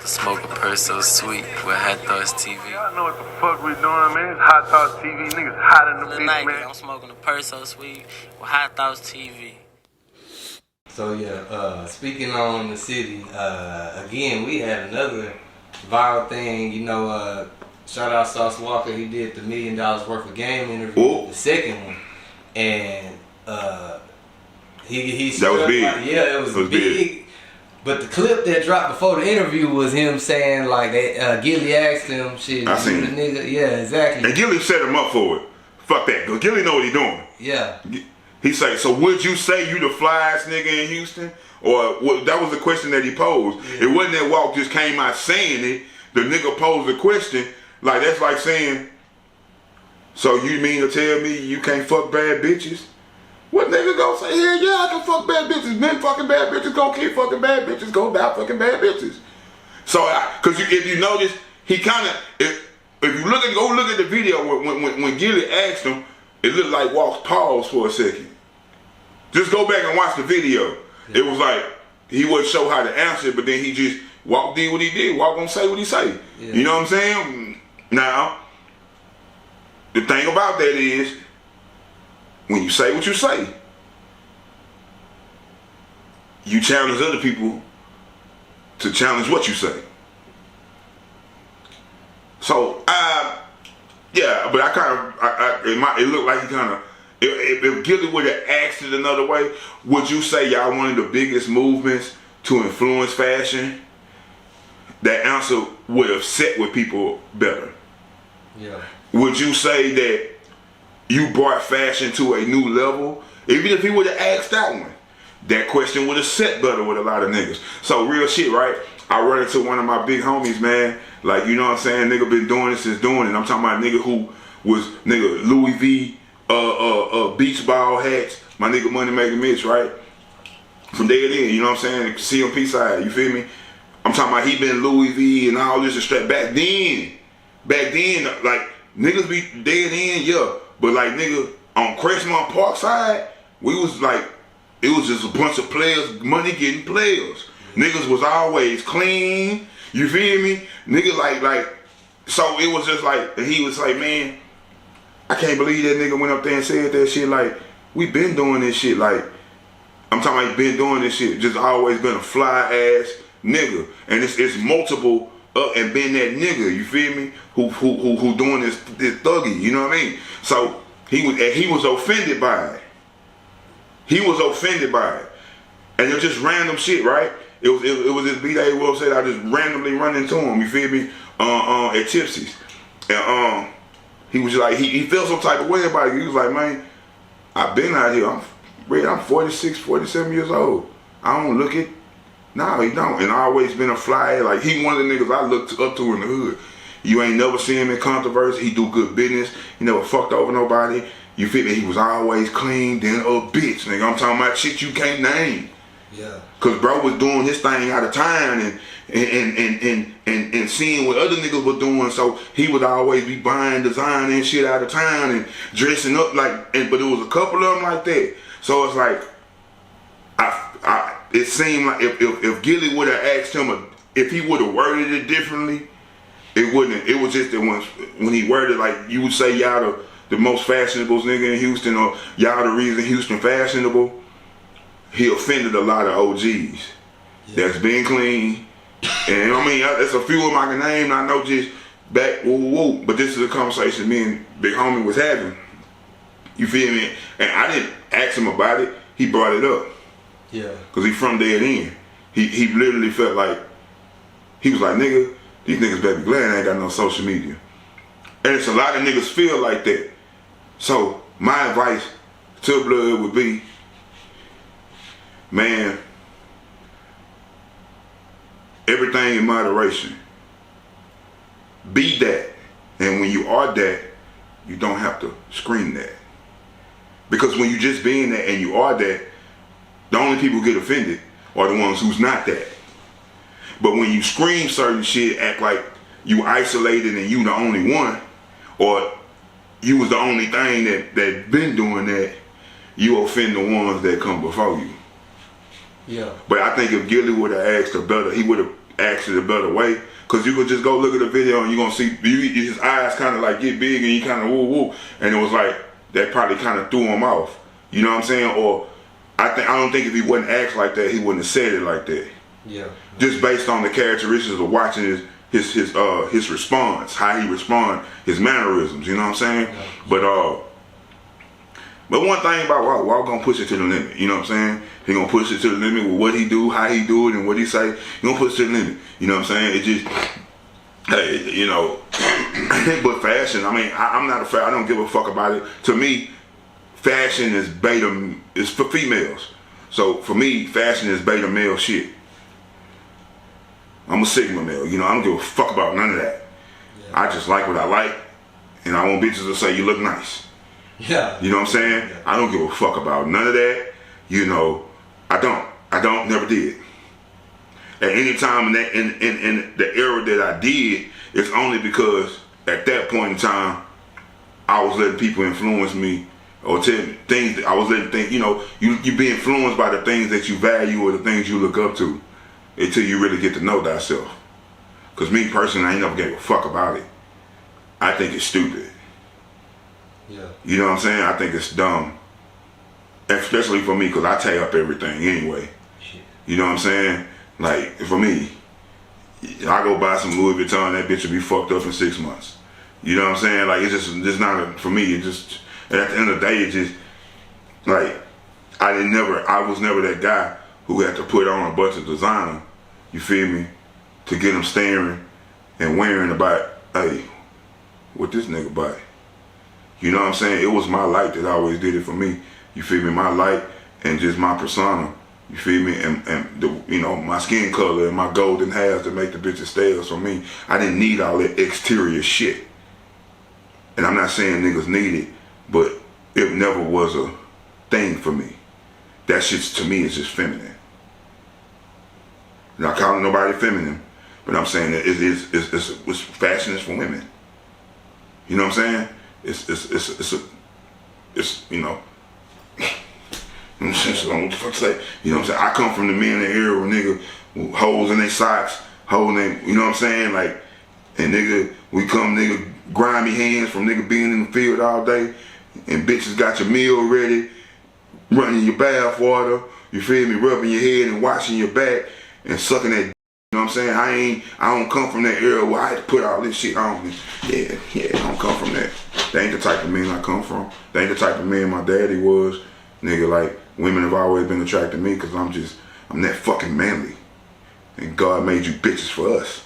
Smoke a purse so sweet with HighThoughtsTV. Y'all know what the fuck we doing, man. It's HighThoughtsTV. Niggas hot in the bitch, man. I'm smoking a purse so sweet with HighThoughtsTV. So yeah, speaking on the city, again, we had another viral thing. You know, shout out Sauce Walka. He did the $1 million worth of game interview, Ooh. the second one, and he that was big. Yeah, it was big. But the clip that dropped before the interview was him saying like that. Gillie asked him, "Shit, I seen the it. nigga." Yeah, exactly. And Gillie set him up for it. Fuck that, cause Gillie know what he doing. Yeah. He say, so would you say you the flyest nigga in Houston? Or that was the question that he posed. Yeah. It wasn't that Walk just came out saying it. The nigga posed the question. Like, that's like saying, so you mean to tell me you can't fuck bad bitches? What nigga gonna say, yeah, I can fuck bad bitches. Men fucking bad bitches, go keep fucking bad bitches, go die fucking bad bitches. So, cause if you notice, he kinda, if you go look at the video when Gillie asked him, it looked like Walk paused for a second. Just go back and watch the video. Yeah. It was like, he wouldn't show how to answer it, but then he just, Walk did what he did. Walk gonna say what he say. Yeah. You know what I'm saying? Now, the thing about that is, when you say what you say, you challenge other people to challenge what you say. So, yeah, but it looked like he kind of, if Gillie would have asked it another way, would you say y'all one of the biggest movements to influence fashion? That answer would have set with people better. Yeah. Would you say that you brought fashion to a new level? Even if he would have asked that one, that question would have set better with a lot of niggas. So real shit, right? I run into one of my big homies, man. Like, you know what I'm saying? Nigga been doing this since doing it. I'm talking about a nigga who was Louis V beach ball hats. My nigga Money Maker Mitch, right? From DeadEnd, you know what I'm saying? CMP side, you feel me? I'm talking about he been Louis V and all this and straight. Back then, like, niggas be DeadEnd, yeah. But like, nigga, on Crestmont Park side, we was like, it was just a bunch of players, money getting players. Niggas was always clean, you feel me? Nigga like, so it was just like, and he was like, man, I can't believe that nigga went up there and said that shit. Like, we been doing this shit. Like, I'm talking about been doing this shit. Just always been a fly ass nigga. And it's multiple and been that nigga, you feel me? Who doing this thuggy, you know what I mean? So he was offended by it. He was offended by it. And it was just random shit, right? It was this B.A. Will said I just randomly run into him, you feel me? At Tipsy's. And he was like, he felt some type of way about it. He was like, man, I've been out here. I'm 46, 47 years old. I don't look it. No, he don't. And I always been a fly. Like, he one of the niggas I looked up to in the hood. You ain't never seen him in controversy. He do good business. He never fucked over nobody. You feel me? He was always clean, then a bitch, nigga. I'm talking about shit you can't name. Yeah. Cause bro was doing his thing out of town and seeing what other niggas were doing, so he would always be buying design and shit out of town and dressing up like. But it was a couple of them like that. So it's like, it seemed like if Gillie would have asked him, if he would have worded it differently, it wouldn't. It was just that when he worded, like, you would say y'all the most fashionable nigga in Houston, or y'all the reason Houston fashionable. He offended a lot of OGs that's been clean. And I mean, there's a few of them I can name. I know just back, woo, but this is a conversation me and Big Homie was having. You feel me? And I didn't ask him about it. He brought it up. Yeah. Cause he from DeadEnd. He literally felt like, he was like, nigga, these niggas better be glad I ain't got no social media. And it's a lot of niggas feel like that. So my advice to Blood would be, man, everything in moderation. Be that. And when you are that, you don't have to scream that. Because when you just being that and you are that, the only people who get offended are the ones who's not that. But when you scream certain shit, act like you isolated and you the only one, or you was the only thing that been doing that, you offend the ones that come before you. Yeah. But I think if Gillie would have asked her better, he would have ask it a better way. Cause you could just go look at the video and you're gonna see his eyes kind of like get big and he kind of woo woo, and it was like that probably kind of threw him off. You know what I'm saying? Or I don't think if he wouldn't act like that, he wouldn't have said it like that. Yeah. Just based on the characteristics of watching his response, how he respond, his mannerisms. You know what I'm saying? Yeah. But one thing about Walka gonna push it to the limit. You know what I'm saying? He gonna push it to the limit with what he do, how he do it, and what he say. He gonna push it to the limit. You know what I'm saying? It just, hey, you know. But fashion, I mean, I'm not a fan. I don't give a fuck about it. To me, fashion is beta. It's for females. So for me, fashion is beta male shit. I'm a Sigma male. You know, I don't give a fuck about none of that. Yeah. I just like what I like, and I want bitches to say you look nice. Yeah. You know what I'm saying? Yeah. I don't give a fuck about none of that. You know, I don't, never did. At any time in the era that I did, it's only because at that point in time, I was letting people influence me or tell me things that I was letting think, you know, you be influenced by the things that you value or the things you look up to until you really get to know thyself. Cause me personally, I ain't never gave a fuck about it. I think it's stupid. Yeah. You know what I'm saying? I think it's dumb. Especially for me, cause I tie up everything anyway. Shit. You know what I'm saying? Like, for me, I go buy some Louis Vuitton, that bitch will be fucked up in 6 months. You know what I'm saying? Like, it's just not for me. It just, at the end of the day, it just, like, I was never that guy who had to put on a bunch of designer, you feel me, to get them staring and wearing about, hey, what this nigga buy? You know what I'm saying? It was my light that always did it for me. You feel me? My light and just my persona. You feel me? And the, you know, my skin color and my golden hairs that make the bitches stay for me. I didn't need all that exterior shit. And I'm not saying niggas need it, but it never was a thing for me. That shit to me is just feminine. Not calling nobody feminine, but I'm saying that it's fashion is for women. You know what I'm saying? It's you know. What the fuck say? You know what I'm saying? I come from the men in the era where nigga holes in their socks, holes in, you know what I'm saying? Like, and nigga, we come nigga grimy hands from nigga being in the field all day, and bitches got your meal ready, running your bath water, you feel me, rubbing your head and washing your back and sucking that. You know what I'm saying? I don't come from that era where I had to put all this shit on. Yeah, I don't come from that. They ain't the type of men I come from. They ain't the type of man my daddy was. Nigga, like, women have always been attracted to me because I'm that fucking manly. And God made you bitches for us.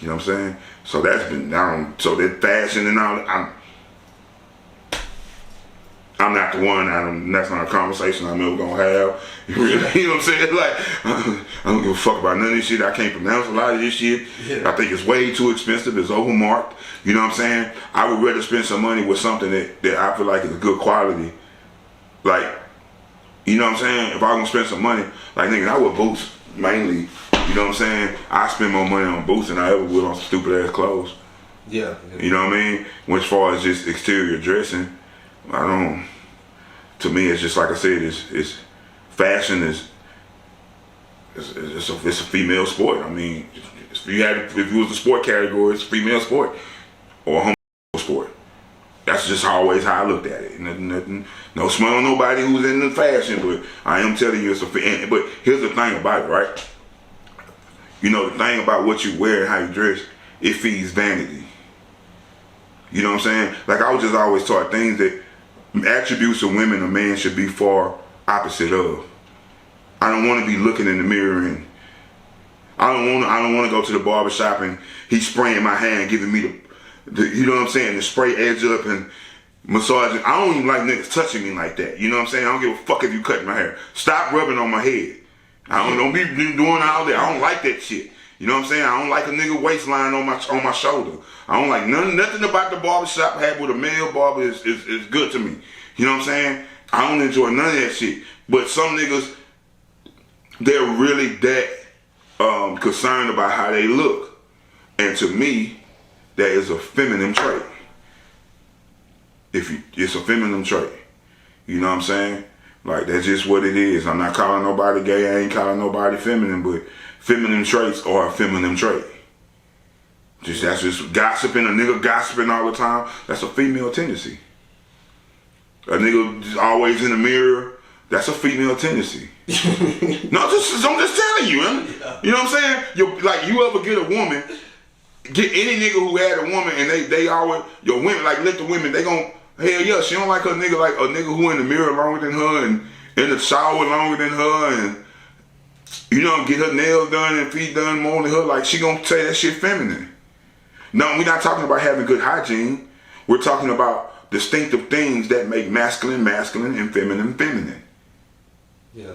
You know what I'm saying? So that's been down. So that fashion and all, I'm not the one. That's not a conversation I'm ever gonna have. You know what I'm saying? Like, I don't give a fuck about none of this shit. I can't pronounce a lot of this shit. Yeah. I think it's way too expensive. It's overmarked. You know what I'm saying? I would rather spend some money with something that I feel like is good quality. Like, you know what I'm saying? If I was gonna spend some money, like, nigga, I wear boots mainly. You know what I'm saying? I spend more money on boots than I ever would on stupid ass clothes. Yeah. You know what I mean? As far as just exterior dressing, I don't. To me, it's just like I said. It's fashion is. It's a female sport. I mean, if you was a sport category, it's a female sport or a homo sport. That's just always how I looked at it. Nothing, no smell on nobody who's in the fashion, but I am telling you it's a. But here's the thing about it, right? You know, the thing about what you wear and how you dress, it feeds vanity. You know what I'm saying? Like, I was just always taught things that attributes of women a man should be far opposite of. I don't want to be looking in the mirror and I don't want to go to the barbershop and he's spraying my hand, giving me the you know what I'm saying, the spray edge up and massaging. I don't even like niggas touching me like that. You know what I'm saying? I don't give a fuck if you cut my hair. Stop rubbing on my head. Don't be doing all that. I don't like that shit. You know what I'm saying? I don't like a nigga waistline on my shoulder. I don't like nothing about the barbershop had with a male barber is good to me. You know what I'm saying? I don't enjoy none of that shit. But some niggas, they're really that concerned about how they look. And to me, that is a feminine trait. It's a feminine trait. You know what I'm saying? Like, that's just what it is. I'm not calling nobody gay. I ain't calling nobody feminine, but feminine traits are a feminine trait. That's just gossiping, a nigga gossiping all the time. That's a female tendency. A nigga just always in the mirror. That's a female tendency. No, I'm just telling you, man. You know what I'm saying? You ever get a woman, get any nigga who had a woman and they always, your women, like let the women, they gon', hell yeah, she don't like her nigga like a nigga who in the mirror longer than her and in the shower longer than her and, you know, get her nails done and feet done more than her. Like, she gonna say that shit feminine. No, we're not talking about having good hygiene. We're talking about distinctive things that make masculine masculine and feminine feminine. Yeah.